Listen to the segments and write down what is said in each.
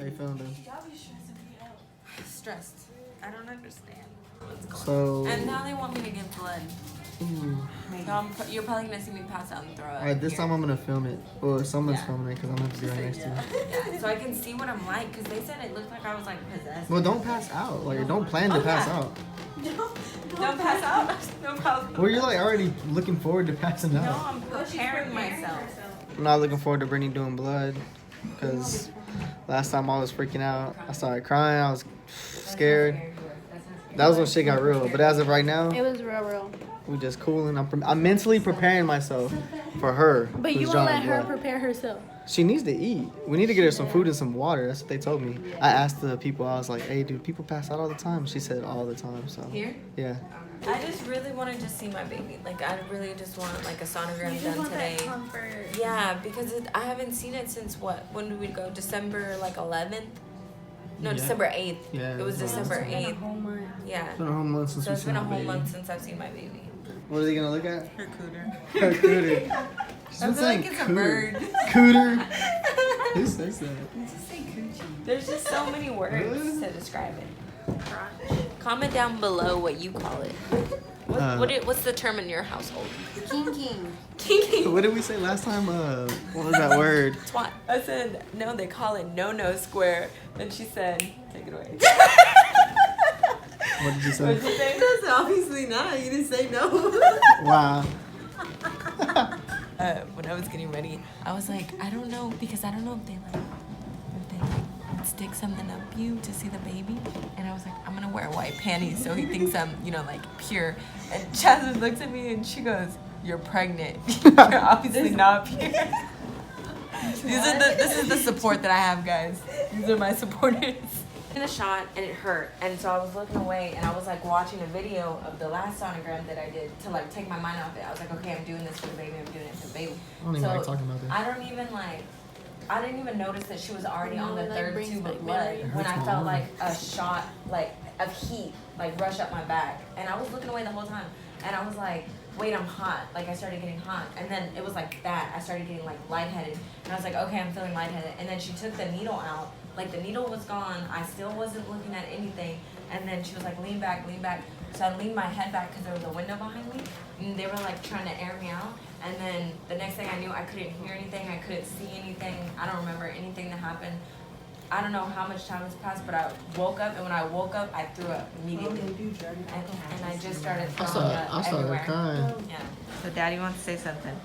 They filmed him. Stressed. I don't understand what's going So. on. And now they want me to give blood. Ooh. So you're probably gonna see me pass out and throw up. Alright, this time I'm gonna film it. Well, someone's filming it because I'm gonna have to be right next to you. Yeah, so I can see what I'm like, because they said it looked like I was like possessed. Well, don't pass out. Like, don't plan to pass out. Don't pass out. No problem. Well, you're like already looking forward to passing out. No, I'm preparing myself. I'm not looking forward to Brittney doing blood because last time I was freaking out. I started crying. I was scared. That was when shit got real. But as of right now, It was real. we just cooling. I'm mentally preparing myself for her. But you who's won't let drawing her blood. prepare herself. She needs to eat. We need to get her some food and some water. That's what they told me. I asked the people. I was like, "Hey, do people pass out all the time?" She said, "All the time." So Here? yeah. I just really want to just see my baby. Like, I really just want like a sonogram done today. Comfort. Yeah, because I haven't seen it since what? When did we go? December like 11th? No, Yeah. December 8th. Yeah. It was December 8th. Month. Yeah. It's been a whole month since So we've it's seen been a our whole baby. month since I've seen my baby. What are they gonna look at? Her cooter. Her cooter. She's I been feel saying like it's a cooter. bird. Cooter. Who says that? Just say coochie. There's just so many words to describe it. Comment down below what you call it. What's the term in your household? King. Kinky. What did we say last time? What was that word? Twat. I said, no, they call it no square. Then she said, take it away. What did you What say? did you say? That's obviously not. You didn't say no. Wow. When I was getting ready, I was like, I don't know, because I don't know if they stick something up you to see the baby. And I was like, I'm gonna wear white panties so he thinks I'm, like pure. And Jasmine looks at me and she goes, you're pregnant. You're obviously not pure. This is the support that I have, guys. These are my supporters. In a shot and it hurt, and so I was looking away and I was like watching a video of the last sonogram that I did to like take my mind off it. I was like, okay, I'm doing this for the baby, I'm doing it for the baby. I don't even like talking about this. I didn't even notice that she was already on the Like, third brings tube back of blood memories. when I Hurts my felt arm. like a shot like of heat like rush up my back, and I was looking away the whole time, and I was like, wait, I'm hot. Like I started getting hot, and then it was like that. I started getting like lightheaded, and I was like, okay, I'm feeling lightheaded, and then she took the needle out. Like the needle was gone. I still wasn't looking at anything, and then she was like, lean back, lean back. So I leaned my head back because there was a window behind me, and they were like trying to air me out. And then the next thing I knew, I couldn't hear anything. I couldn't see anything. I don't remember anything that happened. I don't know how much time has passed, but I woke up, and when I woke up, I threw up immediately. And I just started throwing up I started everywhere. crying. Yeah. So Daddy wants to say something.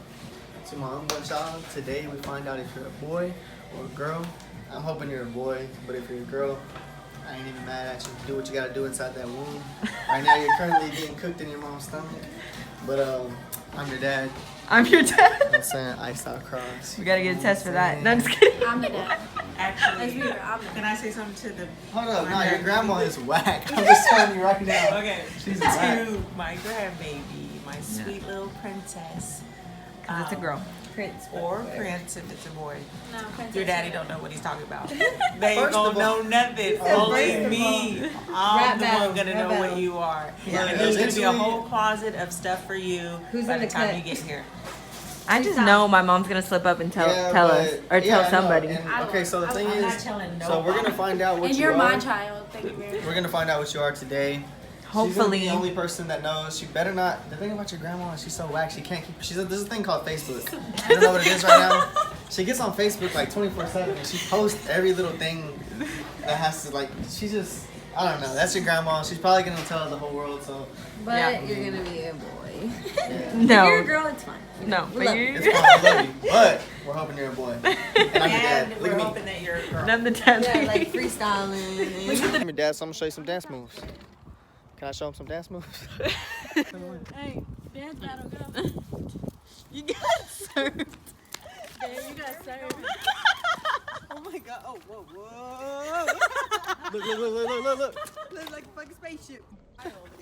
To my unborn child, today we find out if you're a boy or a girl. I'm hoping you're a boy, but if you're a girl, I ain't even mad at you. Do what you gotta do inside that womb. Right now you're currently getting cooked in your mom's stomach. But I'm your dad. I'm your dad. I'm saying iced out cross. We gotta get a test for that. No, I'm just kidding. I'm the dad. Actually, can I say something to the? Hold up, no, your grandma is whack. I'm just telling you right now. Okay. She's whack. To my grandbaby, my sweet little princess. It's a girl. Prince. Or prince if it's a boy. No, princess. Your daddy don't know what he's talking about. They First ain't gonna of all- know nothing. Only me. I'm the one gonna know what you are. Yeah. And there's gonna be a Eventually- whole closet of stuff for you by the time you get here. I just know my mom's gonna slip up and tell Yeah, us but- or yeah, tell I know. somebody. And, okay, so the thing I'm not is, telling so we're gonna find out what And you you're are. my child. Thank you very much. We're gonna find out what you are today. She's gonna be Hopefully. the only person that knows. She better not. The thing about your grandma, she's so whack. She can't keep. There's a thing called Facebook. You don't know what it is right now. She gets on Facebook like 24/7, and she posts every little thing that has to like. She just. I don't know. That's your grandma. She's probably gonna tell the whole world. So. But Yeah. you're gonna be a boy. Yeah. No. You're a girl, it's fine. No, We but love you. It's fine. We love you, but we're hoping you're a boy. And I'm your dad. And Look we're at me. hoping that you're a girl. I'm the dad. Yeah, like freestyling. I'm your dad, so I'm gonna show you some dance moves. Can I show him some dance moves? Hey, dance battle, go. You got served. Yeah, you got served. Oh my god. Oh, whoa, whoa. Look. Looks like a fucking spaceship.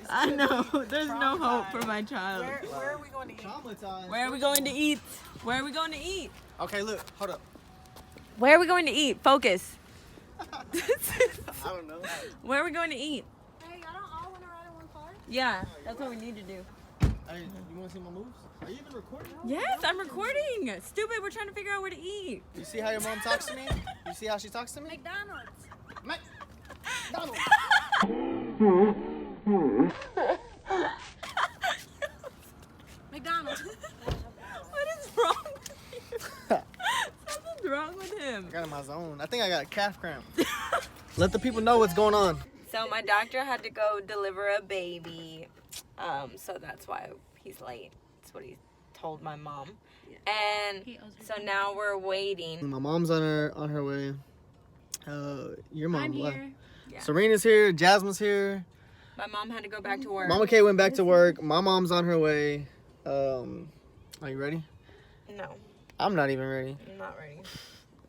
I know. There's no hope for my child. Where are we going to eat? Traumatized. Where are we going to eat? Where are we going to eat? Okay, look. Hold up. Where are we going to eat? Focus. I don't know. Where are we going to eat? Hey, y'all don't all want to ride in one car? Yeah, that's what we need to do. Hey, you want to see my moves? Are you even recording? Yes, I'm recording. Stupid, we're trying to figure out where to eat. You see how your mom talks to me? You see how she talks to me? McDonald's. McDonald's. McDonald's. What is wrong with you? Something's wrong with him. I got in my zone. I think I got a calf cramp. Let the people know what's going on. So my doctor had to go deliver a baby. So that's why he's late. That's what he told my mom. And so now we're waiting. My mom's on her way. Your mom I'm left. here. Yeah. Serena's here. Jasmine's here. My mom had to go back to work. Mama Kay went back to work. My mom's on her way. Are you ready? No, I'm not even ready. I'm not ready.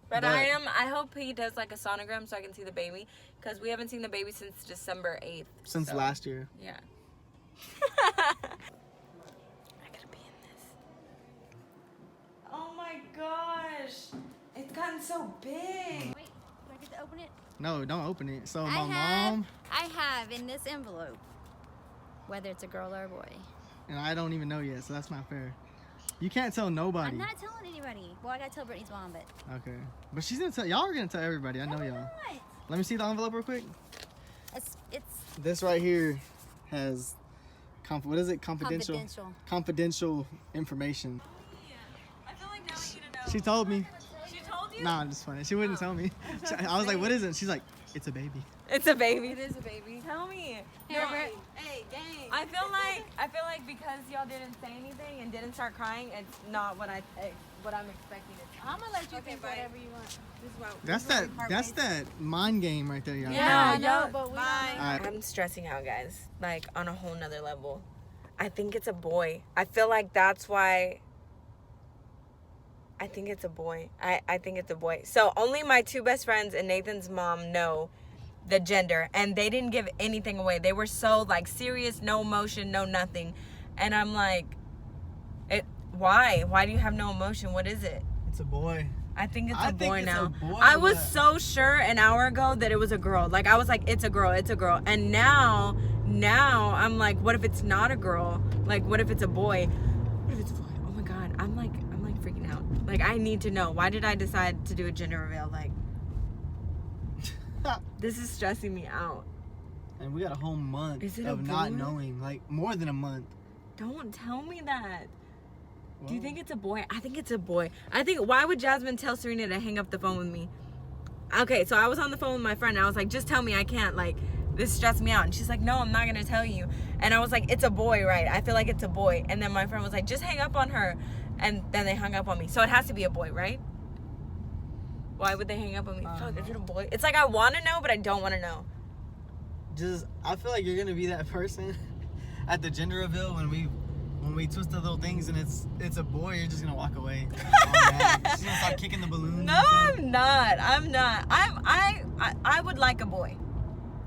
But I am. I hope he does like a sonogram so I can see the baby, because we haven't seen the baby since December 8th. Since last year. Yeah. I gotta be in this. Oh my gosh, it's gotten so big. Wait, do I get to open it? No, don't open it. So my I mom have in this envelope, whether it's a girl or a boy. and I don't even know yet, so that's not fair. You can't tell nobody. I'm not telling anybody. Well, I gotta tell Brittany's mom, but Okay. But she's gonna tell y'all are gonna tell everybody. I know y'all. What? Let me see the envelope real quick. It's This right here has what is it? Confidential information. I feel like now I need to know. She told me. She told you? Nah, I'm just funny. She wouldn't tell me. I was like, what is it? She's like, it's a baby. It's a baby. It is a baby. Tell me. Hey, No, Britt. Hey, gang. I feel like because y'all didn't say anything and didn't start crying, it's not what I'm expecting it to be. I'm gonna let you Okay, think bye. whatever you want. This is what, That's that mind game right there, y'all. Yeah, I know, y'all- but we don't bye. know. Alright. I'm stressing out, guys. Like on a whole nother level. I think it's a boy. I feel like that's why. I think it's a boy. I think it's a boy. So only my two best friends and Nathan's mom know the gender, and they didn't give anything away. They were so like serious, no emotion, no nothing. And I'm like, why? Why do you have no emotion? What is it? It's a boy. I think it's I a think boy it's now. a boy, I was but- so sure an hour ago that it was a girl. Like I was like, it's a girl, it's a girl. And now I'm like, what if it's not a girl? Like what if it's a boy? What if it's a boy? Oh my god, I'm like freaking out. Like I need to know. Why did I decide to do a gender reveal? Like this is stressing me out. And we got a whole month Is it a of not boy? knowing, like more than a month. Don't tell me that. Do you Well, think it's a boy? I think it's a boy. I think, why would Jasmine tell Serena to hang up the phone with me? Okay, so I was on the phone with my friend. And I was like, just tell me, I can't. Like, this stressed me out. And she's like, no, I'm not going to tell you. And I was like, it's a boy, right? I feel like it's a boy. And then my friend was like, just hang up on her. And then they hung up on me. So it has to be a boy, right? Why would they hang up on me? Fuck, is it a boy? It's like I want to know, but I don't want to know. I feel like you're gonna be that person at the gender reveal when we twist the little things and it's a boy. You're just gonna walk away. Oh, man. She's gonna start kicking the balloons. No, I'm not. I would like a boy.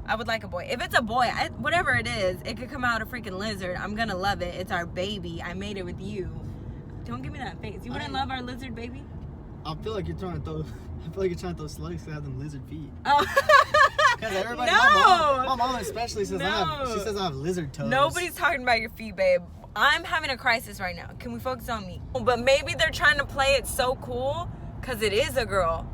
I would like a boy. If it's a boy, whatever it is, it could come out a freaking lizard. I'm gonna love it. It's our baby. I made it with you. Don't give me that face. You wouldn't love our lizard baby? I feel like you're trying to throw slugs to have them lizard feet. Oh. Because everybody, No. my mom especially says No. she says I have lizard toes. Nobody's talking about your feet, babe. I'm having a crisis right now. Can we focus on me? But maybe they're trying to play it so cool because it is a girl.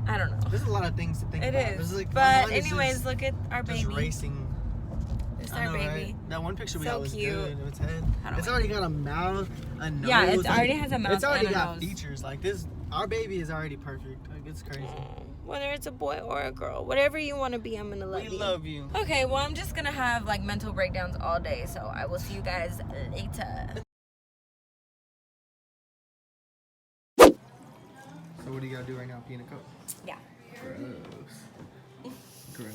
I don't know. There's a lot of things to think It about. is. There's like, my But mind is anyways, look at our just baby. racing. It's I our know, baby. right? That one picture we So got was cute. good. Its head. How do It's I- already got a mouth, a nose. Yeah, it like, already has a mouth It's already and a got nose. features. Like this, our baby is already perfect. Like it's crazy. Whether it's a boy or a girl, whatever you want to be, I'm gonna love We you. love you. Okay, well, I'm just gonna have like mental breakdowns all day, so I will see you guys later. So what do you gotta do right now? Pee in a cup? Yeah. Gross. Gross.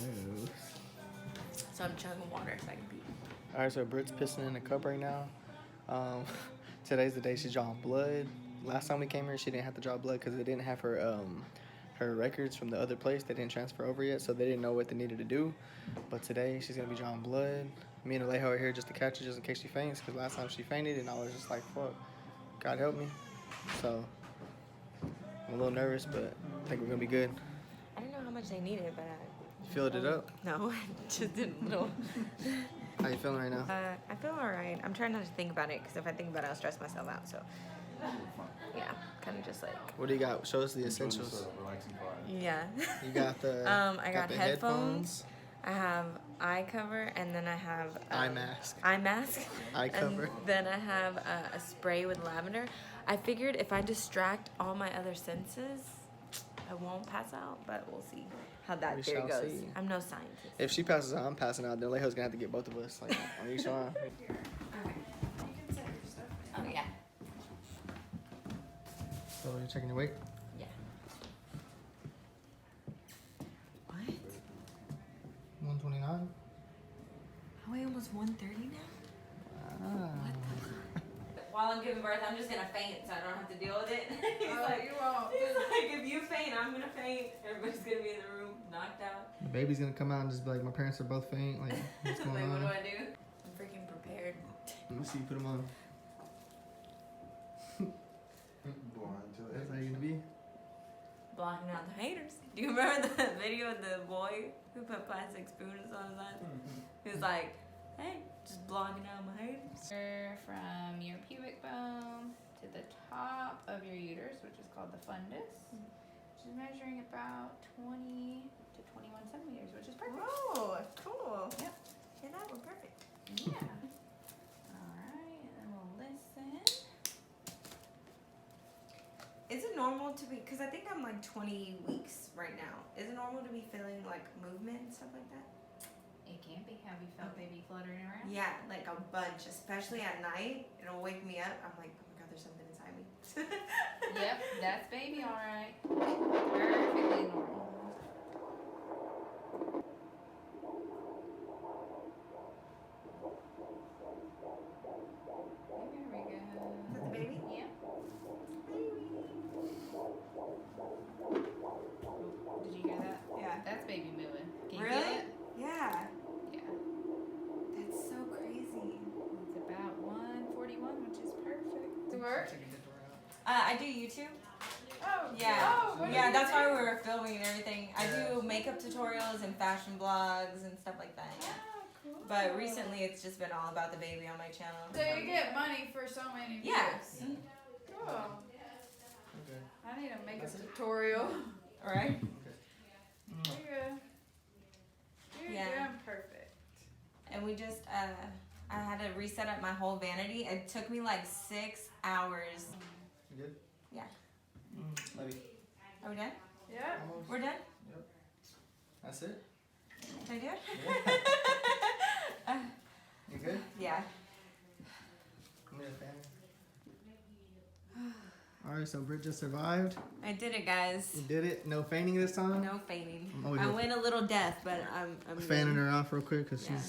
So I'm chugging water so I can pee. All right, so Britt's pissing in a cup right now. Today's the day she's drawing blood. Last time we came here, she didn't have to draw blood because they didn't have her her records from the other place. They didn't transfer over yet, so they didn't know what they needed to do. But today, she's gonna be drawing blood. Me and Alejo are here just to catch her, just in case she faints. Because last time she fainted, and I was just like, "Fuck, God help me." So I'm a little nervous, but I think we're gonna be good. I don't know how much they needed, but You filled it up. no, I just did a little. How you feeling right now? I feel alright. I'm trying not to think about it because if I think about it, I'll stress myself out. So, yeah, kind of just like. What do you got? Show us the essentials. Yeah. You got the. I got the headphones. I have eye cover, and then I have eye mask. Eye mask. Eye cover. And then I have a spray with lavender. I figured if I distract all my other senses, I won't pass out, but we'll see how that We theory shall goes. see. I'm no scientist. If she passes out, I'm passing out. Then Alejo's gonna have to get both of us, like on each arm. Oh yeah. So you're checking your weight? Yeah. What? 129. I weigh almost 130 now. Ah. While I'm giving birth, I'm just gonna faint, so I don't have to deal with it. He's Oh, like, you won't. He's like, if you faint, I'm gonna faint. Everybody's gonna be in the room, knocked out. The baby's gonna come out and just be like, my parents are both faint. Like, what's going Like, on? what do I do? I'm freaking prepared. Let me see you put them on. That's how you gonna be. Blocking out the haters. Do you remember the video of the boy who put plastic spoons on his eyes? He was like, hey, just blocking out my haters. From your pubic bone to the top of your uterus, which is called the fundus, which is measuring about 20 to 21 centimeters, which is perfect. Oh, cool. Yep. Yeah, that was perfect. Yeah. All right, and then we'll listen. Is it normal to be, because I think I'm like 20 weeks right now. Is it normal to be feeling like movement and stuff like that? It can be. Have you felt baby fluttering around? Yeah, like a bunch, especially at night. It'll wake me up. I'm like, oh my God, there's something inside me. Yep, that's baby, all right. Perfectly normal. There we go. Is that the baby? Yeah. Did you hear that? Yeah. That's baby moving. Can you Really? feel it? Yeah. Yeah. That's so crazy. It's about 141, which is perfect. To work? I do YouTube. Oh, Yeah. Oh, what Yeah, do that's you why do? we were filming and everything. I do makeup tutorials and fashion blogs and stuff like that. Yeah. Oh, cool. But recently it's just been all about the baby on my channel. So you get money for so many views? Yeah. Cool. Okay. I need a makeup tutorial. Alright? You're good. You're Yeah. doing perfect. And we just, I had to reset up my whole vanity. It took me like 6 hours. You good? Yeah. Love you. Are we done? Yeah. Almost. We're done? Yep. That's it? Are you good? You good? Yeah. Come here, fan. Alright, so Britt just survived. I did it, guys. You did it. No fainting this time? No fainting. I'm over I here went a little deaf, but I'm fanning good. her off real quick because Yeah.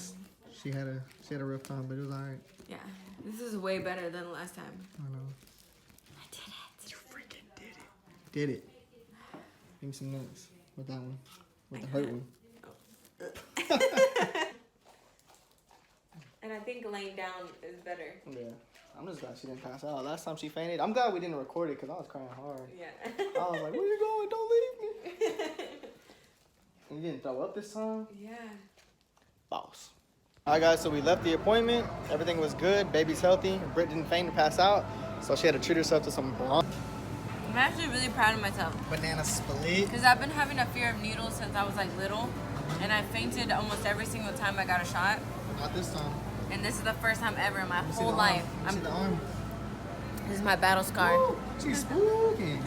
she had a rough time, but it was alright. Yeah. This is way better than last time. I know. I did it. You freaking did it. Did it. Give me some notes with that one. With the hurt one. And I think laying down is better. Yeah. I'm just glad she didn't pass out. Last time she fainted, I'm glad we didn't record it because I was crying hard. Yeah. I was like, where you going? Don't leave me. And you didn't throw up this time? Yeah. Boss. Alright guys, so we left the appointment. Everything was good. Baby's healthy. Britt didn't faint and pass out. So she had to treat herself to some blonde I'm actually really proud of myself. banana split. Because I've been having a fear of needles since I was like little. And I fainted almost every single time I got a shot. Not this time. And this is the first time ever in my You see whole the life. arm? You see the arm? This is my battle scar. Woo, she's spooky.